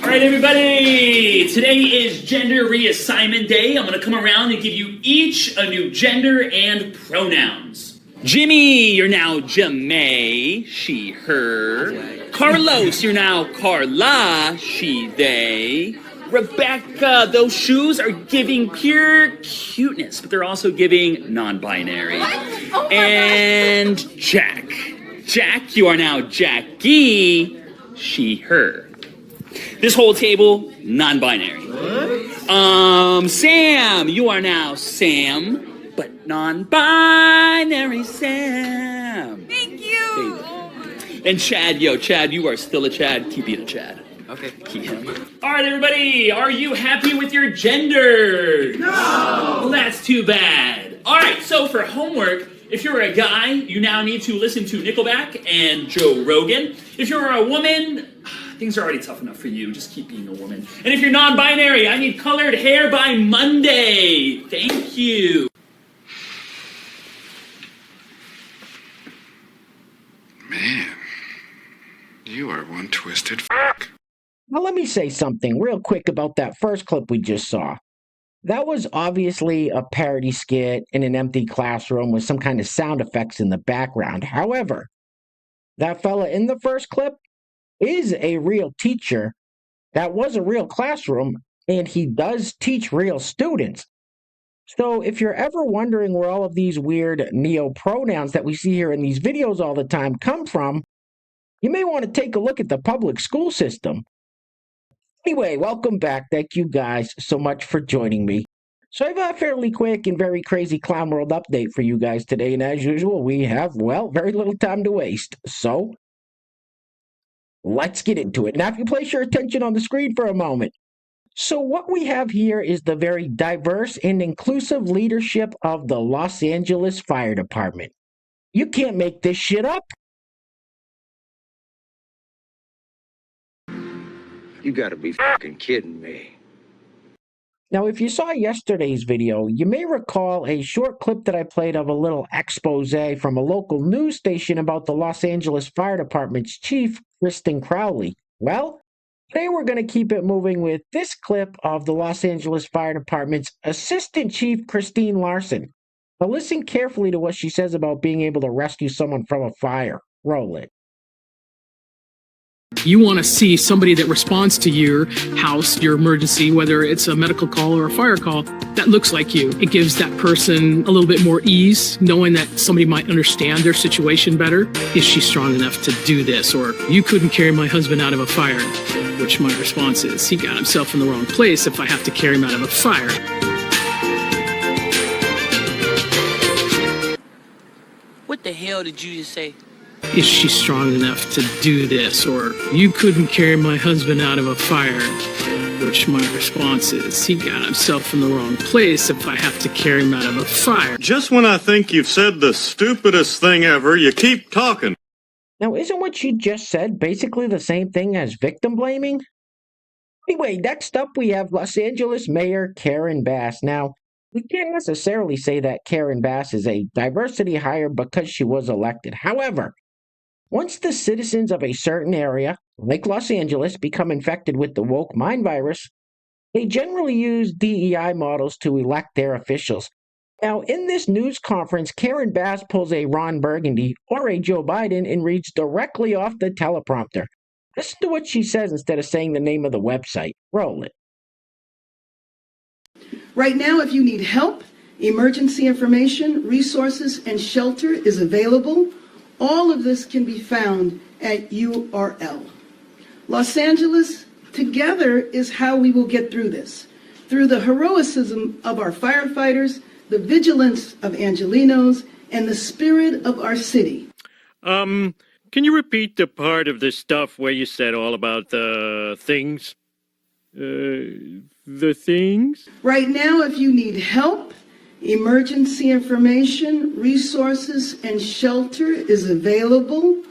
right, everybody. Today is Gender Reassignment Day. I'm going to come around and give you each a new gender and pronouns. Jimmy, you're now Jamay, she, her. Carlos, you're now Carla, she, they. Rebecca, those shoes are giving pure cuteness, but they're also giving non-binary. Oh and Jack. Jack, you are now Jackie, she, her. This whole table, non-binary. What? Sam, you are now Sam, but non-binary Sam. Thank you. And Chad, Chad, you are still a Chad. Keep being a Chad. Okay. All right, everybody, are you happy with your gender? No. Well, that's too bad. All right, so for homework, if you're a guy, you now need to listen to Nickelback and Joe Rogan. If you're a woman, things are already tough enough for you. Just keep being a woman. And if you're non-binary, I need colored hair by Monday. Thank you. Man, you are one twisted fuck. Now let me say something real quick about that first clip we just saw. That was obviously a parody skit in an empty classroom with some kind of sound effects in the background. However, that fella in the first clip is a real teacher. That was a real classroom, and he does teach real students. So if you're ever wondering where all of these weird neo-pronouns that we see here in these videos all the time come from, you may want to take a look at the public school system. Anyway, welcome back. Thank you guys so much for joining me. So I have a fairly quick and very crazy Clown World update for you guys today, and as usual, we have, well, very little time to waste. So, let's get into it. Now, if you place your attention on the screen for a moment. So what we have here is the very diverse and inclusive leadership of the Los Angeles Fire Department. You can't make this shit up. You gotta be fucking kidding me. Now, if you saw yesterday's video, you may recall a short clip that I played of a little expose from a local news station about the Los Angeles Fire Department's chief, Kristen Crowley. Well, today we're going to keep it moving with this clip of the Los Angeles Fire Department's Assistant Chief, Christine Larson. Now listen carefully to what she says about being able to rescue someone from a fire. Roll it. You want to see somebody that responds to your house, your emergency, whether it's a medical call or a fire call, that looks like you. It gives that person a little bit more ease, knowing that somebody might understand their situation better. Is she strong enough to do this? Or you couldn't carry my husband out of a fire, which my response is, he got himself in the wrong place if I have to carry him out of a fire. What the hell did you just say? Is she strong enough to do this? Or you couldn't carry my husband out of a fire, which my response is, he got himself in the wrong place if I have to carry him out of a fire. Just when I think you've said the stupidest thing ever, you keep talking. Now, isn't what she just said basically the same thing as victim blaming? Anyway, next up we have Los Angeles Mayor Karen Bass. Now, we can't necessarily say that Karen Bass is a diversity hire because she was elected. However, once the citizens of a certain area, like Los Angeles, become infected with the woke mind virus, they generally use DEI models to elect their officials. Now, in this news conference, Karen Bass pulls a Ron Burgundy or a Joe Biden and reads directly off the teleprompter. Listen to what she says instead of saying the name of the website. Roll it. Right now, if you need help, emergency information, resources, and shelter is available. All of this can be found at URL. Los Angeles, together is how we will get through this. Through the heroism of our firefighters, the vigilance of Angelenos, and the spirit of our city. Can you repeat the part of the stuff where you said all about the things? The things? Right now, if you need help, emergency information, resources, and shelter is available.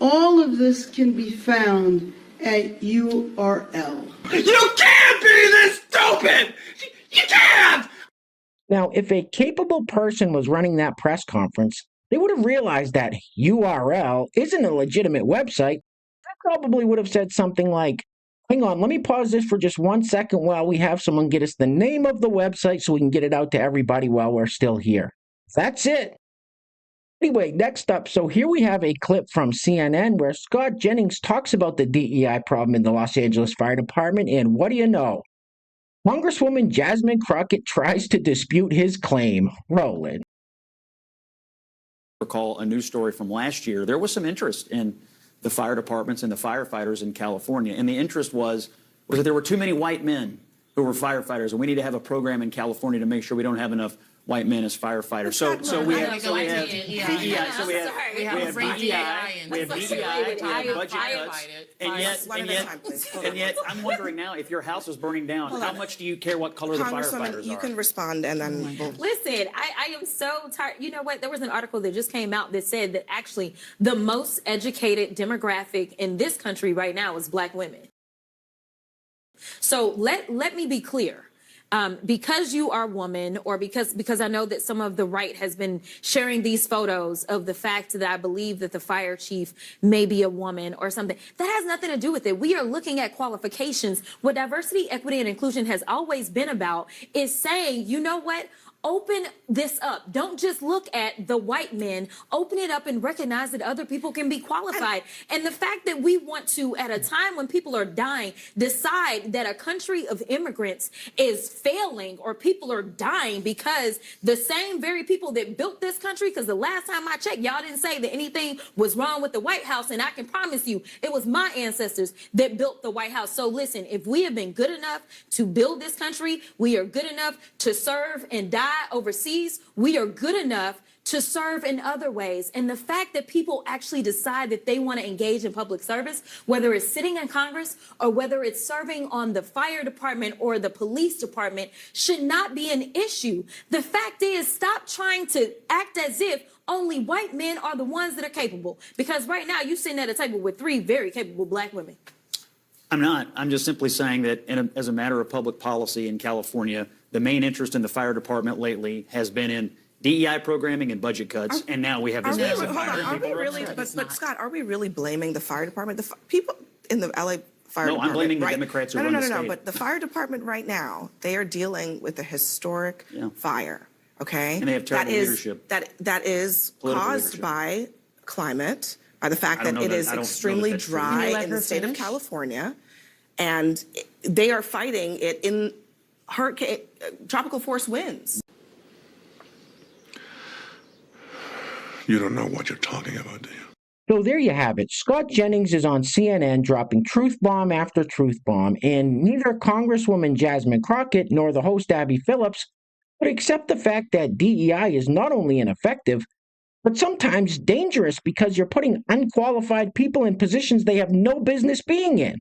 All of this can be found at URL. You can't be this stupid! You can't! Now, if a capable person was running that press conference, they would have realized that URL isn't a legitimate website. They probably would have said something like Hang on, let me pause this for just 1 second while we have someone get us the name of the website so we can get it out to everybody while we're still here. That's it. Anyway, next up, so here we have a clip from CNN where Scott Jennings talks about the DEI problem in the Los Angeles Fire Department, and what do you know? Congresswoman Jasmine Crockett tries to dispute his claim. Roll it. Recall a news story from last year, there was some interest in the fire departments and the firefighters in California. And the interest was that there were too many white men who were firefighters, and we need to have a program in California to make sure we don't have enough white men as firefighters. So we have DEI, we have budget cuts, and yet I'm wondering now, if your house is burning down, how much do you care what color the firefighters are? You can respond and then we'll... Listen, I am so tired. You know what? There was an article that just came out that said that actually the most educated demographic in this country right now is Black women. So let me be clear. Because you are a woman, or because I know that some of the right has been sharing these photos of the fact that I believe that the fire chief may be a woman or something, that has nothing to do with it. We are looking at qualifications. What diversity, equity, and inclusion has always been about is saying, you know what? Open this up. Don't just look at the white men. Open it up and recognize that other people can be qualified. And the fact that we want to, at a time when people are dying, decide that a country of immigrants is failing or people are dying because the same very people that built this country, because the last time I checked, y'all didn't say that anything was wrong with the White House. And I can promise you, it was my ancestors that built the White House. So listen, if we have been good enough to build this country, we are good enough to serve and die overseas, we are good enough to serve in other ways. And the fact that people actually decide that they want to engage in public service, whether it's sitting in Congress or whether it's serving on the fire department or the police department, should not be an issue. The fact is, stop trying to act as if only white men are the ones that are capable. Because right now you're sitting at a table with 3 very capable Black women. I'm not. I'm just simply saying that as a matter of public policy in California, the main interest in the fire department lately has been in DEI programming and budget cuts, and now we have this massive fire. Are we really, but Scott, are we really blaming the fire department? The people in the LA fire department. No, I'm blaming the Democrats who run the state. But the fire department right now, they are dealing with a historic fire, okay? And they have terrible leadership. That is caused by climate, by the fact that it is extremely dry in the state of California, and they are fighting it in hurricane, tropical force winds. You don't know what you're talking about, do you? So there you have it. Scott Jennings is on CNN dropping truth bomb after truth bomb, and neither Congresswoman Jasmine Crockett nor the host Abby Phillips would accept the fact that DEI is not only ineffective, but sometimes dangerous because you're putting unqualified people in positions they have no business being in.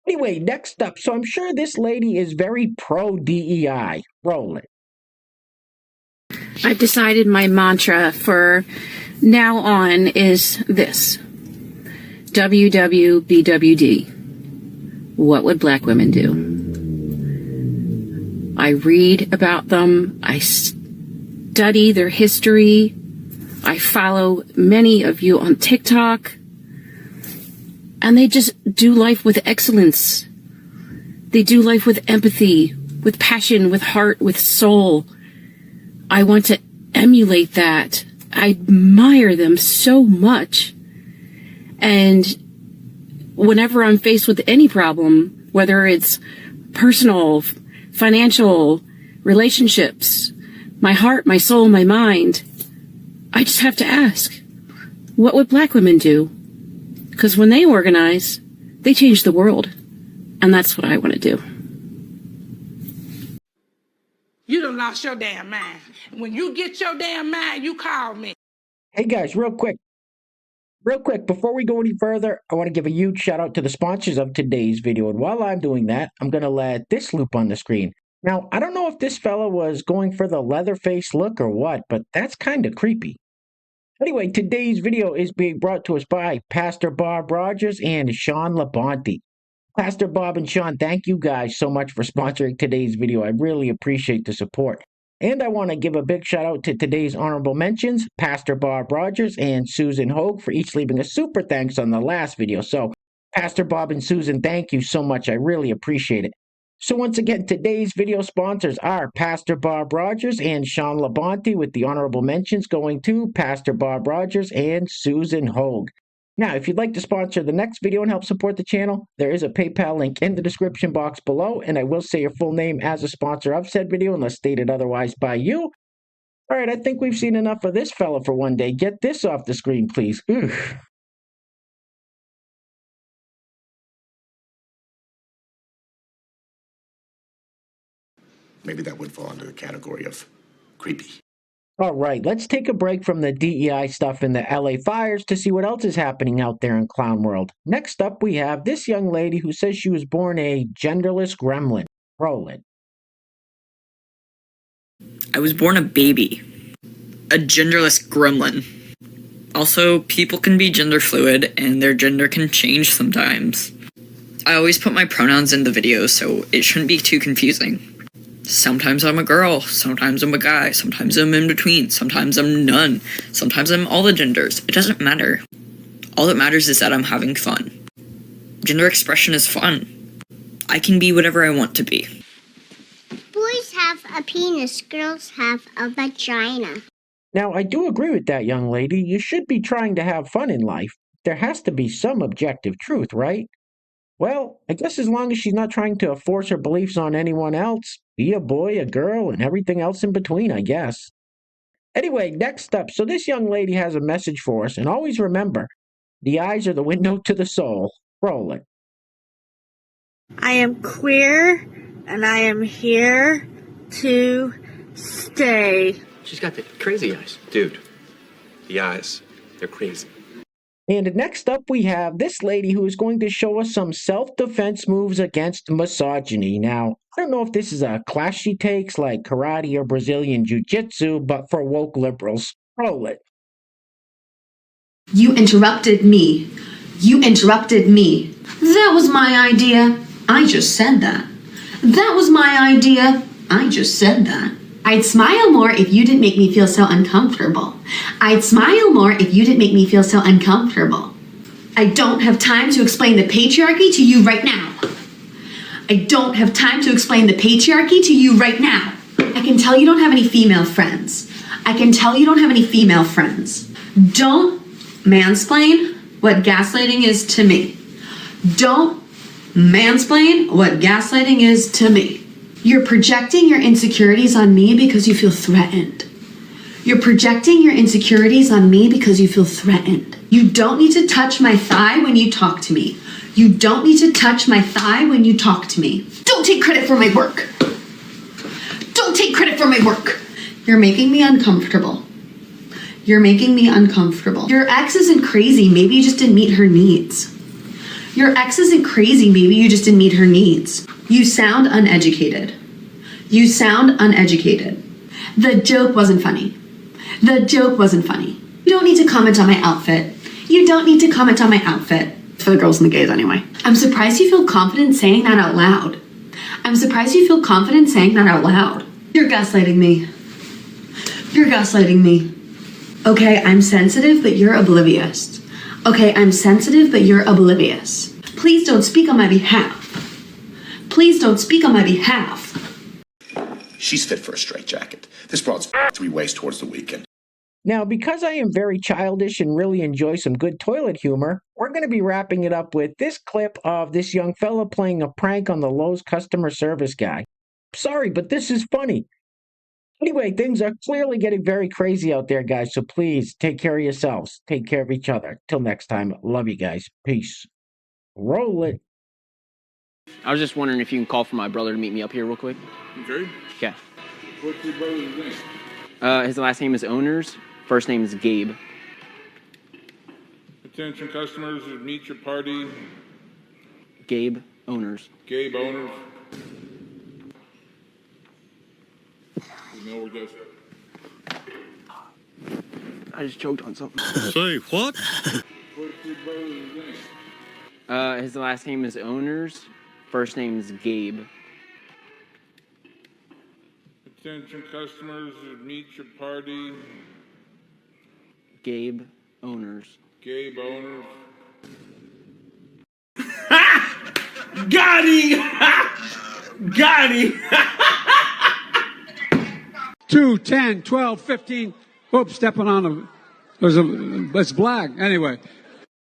Anyway, next up, so I'm sure this lady is very pro-DEI. Roll it. I've decided my mantra for now on is this. WWBWD. What would Black women do? I read about them. I study their history. I follow many of you on TikTok. And they just do life with excellence. They do life with empathy, with passion, with heart, with soul. I want to emulate that. I admire them so much. And whenever I'm faced with any problem, whether it's personal, financial, relationships, my heart, my soul, my mind, I just have to ask, what would Black women do? Because when they organize, they change the world. And that's what I want to do. You done lost your damn mind. When you get your damn mind, you call me. Hey guys, real quick, before we go any further, I want to give a huge shout out to the sponsors of today's video. And while I'm doing that, I'm going to let this loop on the screen. Now, I don't know if this fella was going for the Leatherface look or what, but that's kind of creepy. Anyway, today's video is being brought to us by Pastor Bob Rogers and Sean Labonte. Pastor Bob and Sean, thank you guys so much for sponsoring today's video. I really appreciate the support. And I want to give a big shout out to today's honorable mentions, Pastor Bob Rogers and Susan Hogue, for each leaving a super thanks on the last video. So Pastor Bob and Susan, thank you so much. I really appreciate it. So once again, today's video sponsors are Pastor Bob Rogers and Sean Labonte, with the honorable mentions going to Pastor Bob Rogers and Susan Hogue. Now, if you'd like to sponsor the next video and help support the channel, there is a PayPal link in the description box below, and I will say your full name as a sponsor of said video unless stated otherwise by you. All right, I think we've seen enough of this fella for one day. Get this off the screen, please. Oof. Maybe that would fall under the category of creepy. All right, let's take a break from the DEI stuff and the LA fires to see what else is happening out there in clown world. Next up, we have this young lady who says she was born a genderless gremlin. Roll it. I was born a baby. A genderless gremlin. Also, people can be gender fluid and their gender can change sometimes. I always put my pronouns in the video, so it shouldn't be too confusing. Sometimes I'm a girl, sometimes I'm a guy, sometimes I'm in between, sometimes I'm none, sometimes I'm all the genders. It doesn't matter. All that matters is that I'm having fun. Gender expression is fun. I can be whatever I want to be. Boys have a penis, girls have a vagina. Now, I do agree with that, young lady. You should be trying to have fun in life. There has to be some objective truth, right? Well, I guess as long as she's not trying to force her beliefs on anyone else, be a boy, a girl, and everything else in between, I guess. Anyway, next up, so this young lady has a message for us, and always remember, the eyes are the window to the soul. Roll it. I am queer, and I am here to stay. She's got the crazy eyes. Dude, the eyes, they're crazy. And next up, we have this lady who is going to show us some self-defense moves against misogyny. Now, I don't know if this is a class she takes, like karate or Brazilian jiu-jitsu, but for woke liberals. Roll it. You interrupted me. You interrupted me. That was my idea. I just said that. That was my idea. I just said that. I'd smile more if you didn't make me feel so uncomfortable. I'd smile more if you didn't make me feel so uncomfortable. I don't have time to explain the patriarchy to you right now. I don't have time to explain the patriarchy to you right now. I can tell you don't have any female friends. I can tell you don't have any female friends. Don't mansplain what gaslighting is to me. Don't mansplain what gaslighting is to me. You're projecting your insecurities on me because you feel threatened. You're projecting your insecurities on me because you feel threatened. You don't need to touch my thigh when you talk to me. You don't need to touch my thigh when you talk to me. Don't take credit for my work. Don't take credit for my work. You're making me uncomfortable. You're making me uncomfortable. Your ex isn't crazy. Maybe you just didn't meet her needs. Your ex isn't crazy. Maybe you just didn't meet her needs. You sound uneducated. You sound uneducated. The joke wasn't funny. The joke wasn't funny. You don't need to comment on my outfit. You don't need to comment on my outfit. For the girls and the gays anyway. I'm surprised you feel confident saying that out loud. I'm surprised you feel confident saying that out loud. You're gaslighting me. You're gaslighting me. Okay, I'm sensitive, but you're oblivious. Okay, I'm sensitive, but you're oblivious. Please don't speak on my behalf. Please don't speak on my behalf. She's fit for a straitjacket. This broad's 3 ways towards the weekend. Now, because I am very childish and really enjoy some good toilet humor, we're going to be wrapping it up with this clip of this young fella playing a prank on the Lowe's customer service guy. Sorry, but this is funny. Anyway, things are clearly getting very crazy out there, guys, so please take care of yourselves. Take care of each other. Till next time, love you guys. Peace. Roll it. I was just wondering if you can call for my brother to meet me up here real quick. Okay. Okay. What's your brother's name? His last name is Owners. First name is Gabe. Attention customers, meet your party. Gabe Owners. Gabe Owners. You know we're just... I just choked on something. Say what? What's your brother's name? His last name is Owners. First name is Gabe. Attention customers, meet your party. Gabe Owners. Gabe Owners. Got him! Got him! 2, 10, 12, 15. Oops, stepping on a. It's black. Anyway,